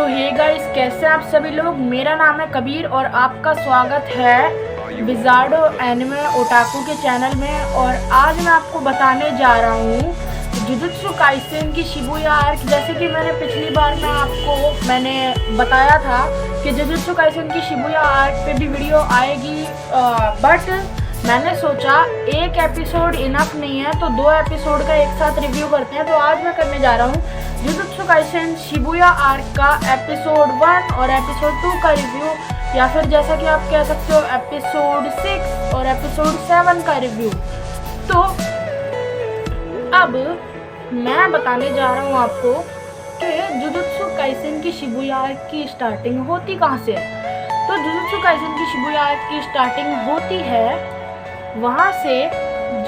सो hey guys, कैसे आप सभी लोग। मेरा नाम है कबीर और आपका स्वागत है विजार्डो एनिमे ओटाकू के चैनल में। और आज मैं आपको बताने जा रहा हूँ जुजुत्सु काइसेन की शिबुया आर्क। जैसे कि मैंने पिछली बार मैंने बताया था कि जुजुत्सु काइसेन की शिबुया आर्क पे भी वीडियो आएगी, बट मैंने सोचा एक एपिसोड इनफ नहीं है तो 2 एपिसोड का एक साथ रिव्यू करते हैं। तो आज मैं करने जा रहा हूँ जुजुत्सु काइसेन शिबुया आर्क का एपिसोड 1 और एपिसोड 2 का रिव्यू, या फिर जैसा कि आप कह सकते हो एपिसोड 6 और एपिसोड 7 का रिव्यू। तो अब मैं बताने जा रहा हूँ आपको कि जुजुत्सु काइसेन की शिबुया आर्क की स्टार्टिंग होती कहाँ से है। तो जुजुत्सु काइसेन की शिबुया आर्क की स्टार्टिंग होती है वहाँ से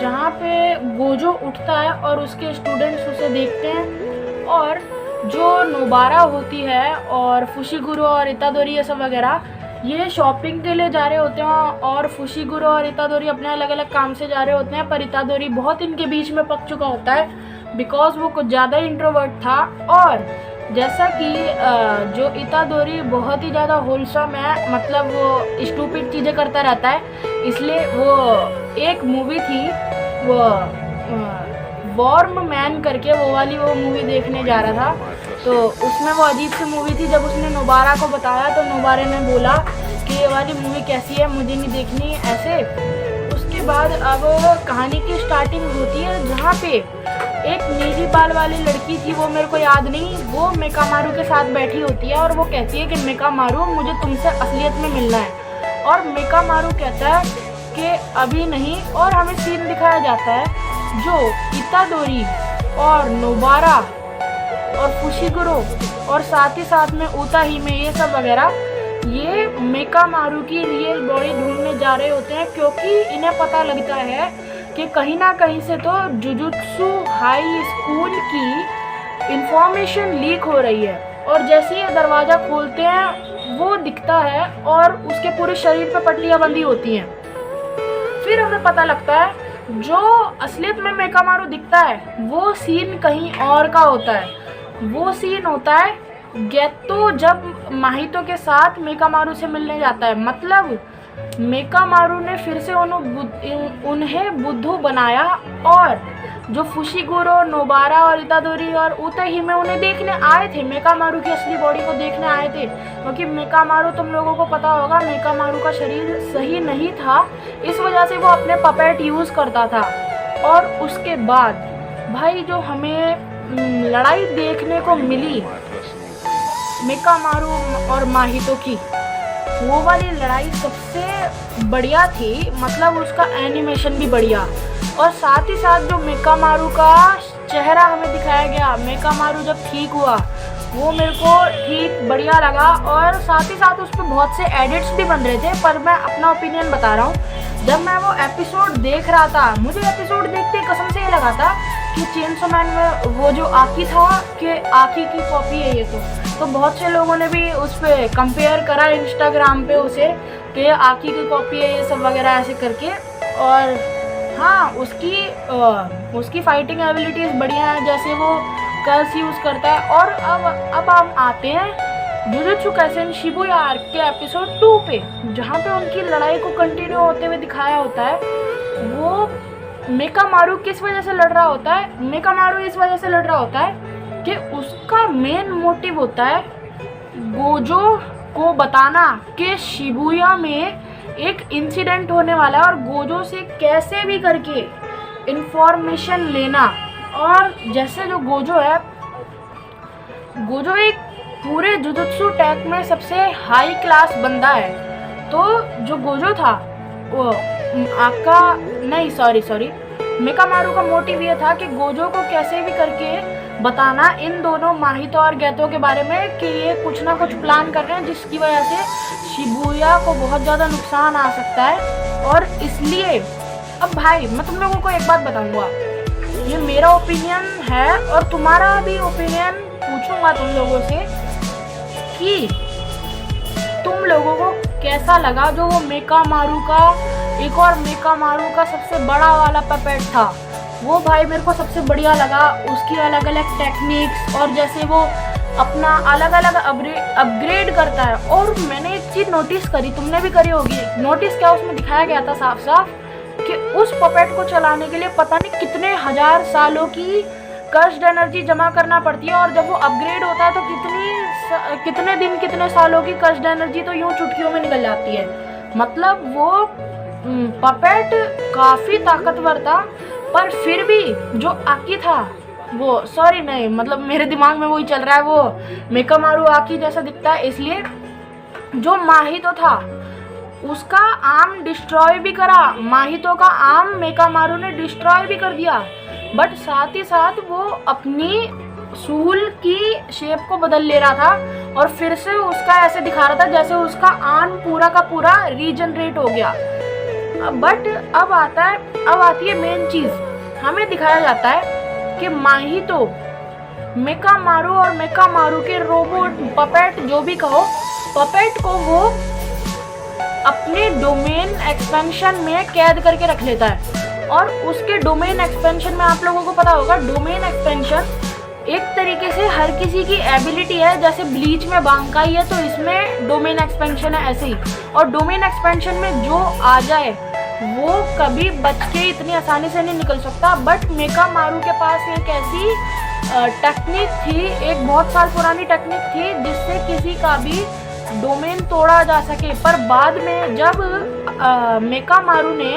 जहाँ पे गोजो उठता है और उसके स्टूडेंट्स उसे देखते हैं, और जो नोबारा होती है और फुशिगुरो और इतादोरी ये सब वगैरह ये शॉपिंग के लिए जा रहे होते हैं, और फुशिगुरो और इतादोरी अपने अलग अलग काम से जा रहे होते हैं। पर इतादोरी बहुत इनके बीच में पक चुका होता है बिकॉज वो कुछ ज़्यादा इंट्रोवर्ट था। और जैसा कि जो इतादोरी बहुत ही ज़्यादा होलसम है, मतलब वो स्टूपिड चीज़ें करता रहता है, इसलिए वो एक मूवी थी वो वॉर्म मैन करके वो मूवी देखने जा रहा था। तो उसमें वो अजीब सी मूवी थी। जब उसने नोबारा को बताया तो नोबारे ने बोला कि ये वाली मूवी कैसी है, मुझे नहीं देखनी ऐसे। उसके बाद अब कहानी की स्टार्टिंग होती है जहाँ पे एक नीली बाल वाली लड़की थी, वो मेरे को याद नहीं, वो मेकामारू के साथ बैठी होती है और वो कहती है कि मेकामारू मुझे तुमसे असलियत में मिलना है। और मेकामारू कहता है कि अभी नहीं, और हमें सीन दिखाया जाता है जो इतादोरी और नोबारा और फुशिगुरो और साथ ही साथ में उताहिमे ये सब वगैरह ये मेकामारू की रियल बॉडी ढूंढने जा रहे होते हैं, क्योंकि इन्हें पता लगता है कि कहीं ना कहीं से तो जुजुत्सु हाई स्कूल की इंफॉर्मेशन लीक हो रही है। और जैसे ही दरवाज़ा खोलते हैं वो दिखता है और उसके पूरे शरीर पर पट्टियाँ बंधी होती हैं। फिर हमें पता लगता है जो असलियत में मेकामारू दिखता है वो सीन कहीं और का होता है। वो सीन होता है गेत्तो जब माहितो के साथ मेकामारू से मिलने जाता है। मतलब मेकामारू ने फिर से उन्हें बुद्धू बनाया, और जो फुशिगुरो, नोबारा और इतादोरी और उताहिमे उन्हें देखने आए थे, मेकामारू की असली बॉडी को देखने आए थे। क्योंकि मेकामारू, तुम लोगों को पता होगा, मेकामारू का शरीर सही नहीं था, इस वजह से वो अपने पपेट यूज़ करता था। और उसके बाद भाई जो हमें लड़ाई देखने को मिली मेकामारू और माहितो की, वो वाली लड़ाई सबसे बढ़िया थी। मतलब उसका एनिमेशन भी बढ़िया, और साथ ही साथ जो मेकामारू का चेहरा हमें दिखाया गया, मेकामारू जब ठीक हुआ, वो मेरे को ठीक बढ़िया लगा। और साथ ही साथ उस पर बहुत से एडिट्स भी बन रहे थे। पर मैं अपना ओपिनियन बता रहा हूँ, जब मैं वो एपिसोड देख रहा था, मुझे एपिसोड देखते कसम से ये लगा था कि चेनसो मैन में वो जो आकी था कि आकी की कॉपी है ये। तो बहुत से लोगों ने भी उस पर कंपेयर करा इंस्टाग्राम पे उसे कि आकी की कॉपी है ये सब वगैरह ऐसे करके। और हाँ, उसकी फाइटिंग एबिलिटीज़ बढ़िया है, जैसे वो कर्स यूज़ करता है। और अब हम आते हैं जुजुत्सु काइसेन शिबुया आर्क के एपिसोड 2 पे, जहाँ पे उनकी लड़ाई को कंटिन्यू होते हुए दिखाया होता है। वो मेकामारू किस वजह से लड़ रहा होता है, मेकामारू इस वजह से लड़ रहा होता है कि उसका मेन मोटिव होता है गोजो को बताना कि शिबुया में एक इंसिडेंट होने वाला है, और गोजो से कैसे भी करके इंफॉर्मेशन लेना। और जैसे जो गोजो है, गोजो एक पूरे जुजुत्सु टैक में सबसे हाई क्लास बंदा है। तो जो गोजो था वो मेकामारू का मोटिव ये था कि गोजो को कैसे भी करके बताना इन दोनों माहितो और गेतो के बारे में कि ये कुछ ना कुछ प्लान कर रहे हैं, जिसकी वजह से शिबुया को बहुत ज़्यादा नुकसान आ सकता है। और इसलिए अब भाई मैं तुम लोगों को एक बात बताऊंगा, ये मेरा ओपिनियन है और तुम्हारा भी ओपिनियन पूछूंगा तुम लोगों से कि तुम लोगों को कैसा लगा जो वो मेकामारू का एक और मेकामारू का सबसे बड़ा वाला पपेट था। वो भाई मेरे को सबसे बढ़िया लगा, उसकी अलग अलग टेक्निक्स, और जैसे वो अपना अलग अलग अपग्रेड करता है। और मैंने एक चीज़ नोटिस करी, तुमने भी करी होगी। नोटिस क्या, उसमें दिखाया गया था साफ साफ कि उस पपेट को चलाने के लिए पता नहीं कितने हजार सालों की कर्स्ड एनर्जी जमा करना पड़ती है, और जब वो अपग्रेड होता है तो कितने दिन कितने सालों की कर्स्ड एनर्जी तो यूं चुटकियों में निकल जाती है। मतलब वो पपेट काफ़ी ताकतवर था, पर फिर भी जो आकी था वो, सॉरी नहीं, मतलब मेरे दिमाग में वही चल रहा है, वो मेकामारू आकी जैसा दिखता है। इसलिए जो माहितो था उसका आर्म डिस्ट्रॉय भी करा, माहितो का आर्म मेकामारू ने डिस्ट्रॉय भी कर दिया, बट साथ ही साथ वो अपनी सूल की शेप को बदल ले रहा था और फिर से उसका ऐसे दिखा रहा था जैसे उसका आर्म पूरा का पूरा रीजनरेट हो गया। बट अब आती है मेन चीज़। हमें दिखाया जाता है कि माहितो मेकामारू और मेकामारू के रोबोट पपेट, जो भी कहो, पपेट को वो अपने डोमेन एक्सपेंशन में कैद करके रख लेता है। और उसके डोमेन एक्सपेंशन में आप लोगों को पता होगा, डोमेन एक्सपेंशन एक तरीके से हर किसी की एबिलिटी है। जैसे ब्लीच में बांकाई है तो इसमें डोमेन एक्सपेंशन है, ऐसे ही। और डोमेन एक्सपेंशन में जो आ जाए वो कभी बच के इतनी आसानी से नहीं निकल सकता। बट मेकामारू के पास एक ऐसी टेक्निक थी, एक बहुत साल पुरानी टेक्निक थी, जिससे किसी का भी डोमेन तोड़ा जा सके। पर बाद में जब मेकामारू ने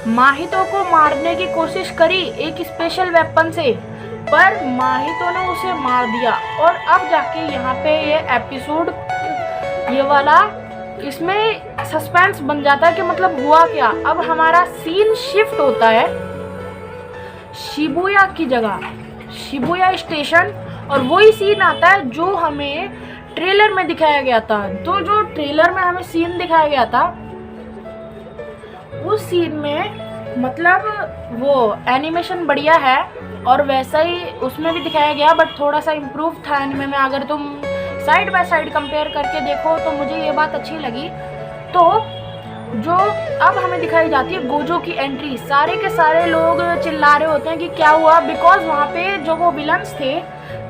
माहितो को मारने की कोशिश करी एक स्पेशल वेपन से, पर माहितो ने उसे मार दिया। और अब जाके यहाँ पे ये एपिसोड, ये वाला, इसमें सस्पेंस बन जाता है कि मतलब हुआ क्या। अब हमारा सीन शिफ्ट होता है शिबुया की जगह, शिबुया स्टेशन, और वही सीन आता है जो हमें ट्रेलर में दिखाया गया था। तो जो ट्रेलर में हमें सीन दिखाया गया था, उस सीन में मतलब वो एनिमेशन बढ़िया है और वैसा ही उसमें भी दिखाया गया, बट थोड़ा सा इम्प्रूव था एनिमे में। अगर तुम साइड बाय साइड कंपेयर करके देखो तो मुझे ये बात अच्छी लगी। तो जो अब हमें दिखाई जाती है गोजो की एंट्री, सारे के सारे लोग चिल्ला रहे होते हैं कि क्या हुआ, बिकॉज वहाँ पे जो वो विलन्स थे,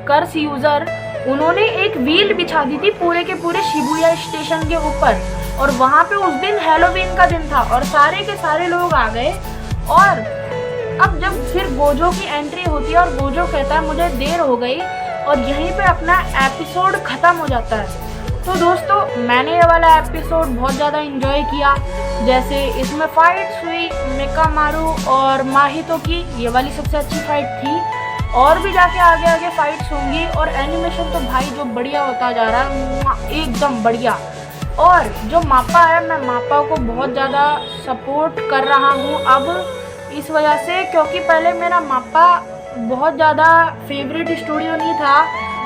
कर्स यूज़र, उन्होंने एक व्हील बिछा दी थी पूरे के पूरे शिबुया स्टेशन के ऊपर। और वहाँ पे उस दिन हैलोवीन का दिन था और सारे के सारे लोग आ गए। और अब जब फिर गोजो की एंट्री होती है और गोजो कहता है मुझे देर हो गई, और यहीं पे अपना एपिसोड ख़त्म हो जाता है। तो दोस्तों, मैंने ये वाला एपिसोड बहुत ज़्यादा इन्जॉय किया। जैसे इसमें फ़ाइट्स हुई मेकामारू और माहितो की, ये वाली सबसे अच्छी फ़ाइट थी। और भी जाके आगे आगे फ़ाइट्स होंगी। और एनिमेशन तो भाई जो बढ़िया होता जा रहा है, एकदम बढ़िया। और जो मापा है, मैं मापा को बहुत ज़्यादा सपोर्ट कर रहा हूँ अब, इस वजह से क्योंकि पहले मेरा मापा बहुत ज़्यादा फेवरेट स्टूडियो नहीं था।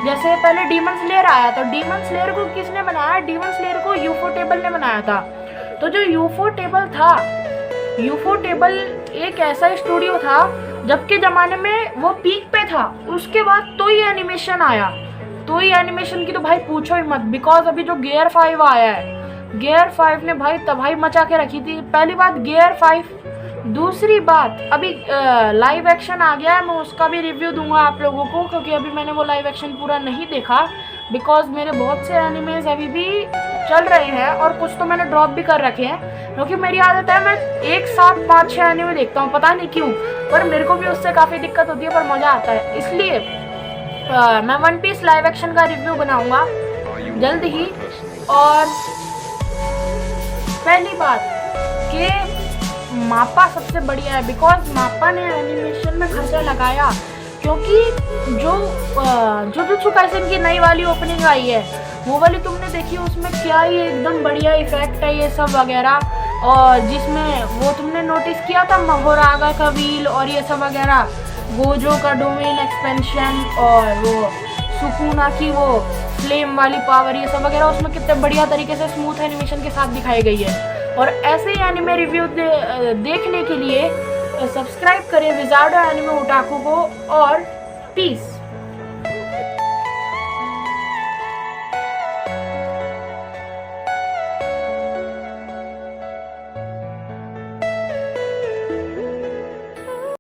जैसे पहले डीमन स्लेयर आया, तो डीमन स्लेयर को किसने बनाया? डीमन स्लेयर को यूफोटेबल ने बनाया था। तो जो यूफोटेबल था, यूफोटेबल एक ऐसा स्टूडियो था जबकि ज़माने में वो पीक पे था। उसके बाद तो ही एनिमेशन आया, तो ही एनिमेशन की तो भाई पूछो ही मत। बिकॉज अभी जो गियर 5 आया है, गियर 5 ने भाई तबाही मचा के रखी थी। पहली बात गियर 5, दूसरी बात अभी लाइव एक्शन आ गया है, मैं उसका भी रिव्यू दूंगा आप लोगों को, क्योंकि अभी मैंने वो लाइव एक्शन पूरा नहीं देखा। बिकॉज मेरे बहुत से एनिमेज अभी भी चल रहे हैं और कुछ तो मैंने ड्रॉप भी कर रखे हैं, क्योंकि मेरी आदत है मैं एक साथ 5-6 एनिमे देखता हूँ, पता नहीं क्यों, पर मेरे को भी उससे काफ़ी दिक्कत होती है, पर मज़ा आता है। इसलिए मैं वन पीस लाइव एक्शन का रिव्यू बनाऊंगा जल्द ही। और पहली बात कि मापा सबसे बढ़िया है, बिकॉज मापा ने एनिमेशन में खर्चा लगाया। क्योंकि जो जुजुत्सु काइसेन की नई वाली ओपनिंग आई है, वो वाली तुमने देखी, उसमें क्या ही एकदम बढ़िया इफेक्ट है ये सब वगैरह। और जिसमें वो तुमने नोटिस किया था महोरागा का व्हील और ये सब वगैरह, गोजो का डोमेन एक्सपेंशन और वो सुकुना की वो फ्लेम वाली पावर, ये सब वगैरह उसमें कितने बढ़िया तरीके से स्मूथ एनिमेशन के साथ दिखाई गई है। और ऐसे ही एनिमे रिव्यू देखने के लिए सब्सक्राइब करें विजार्डो एनिमे ओटाकू को। और पीस।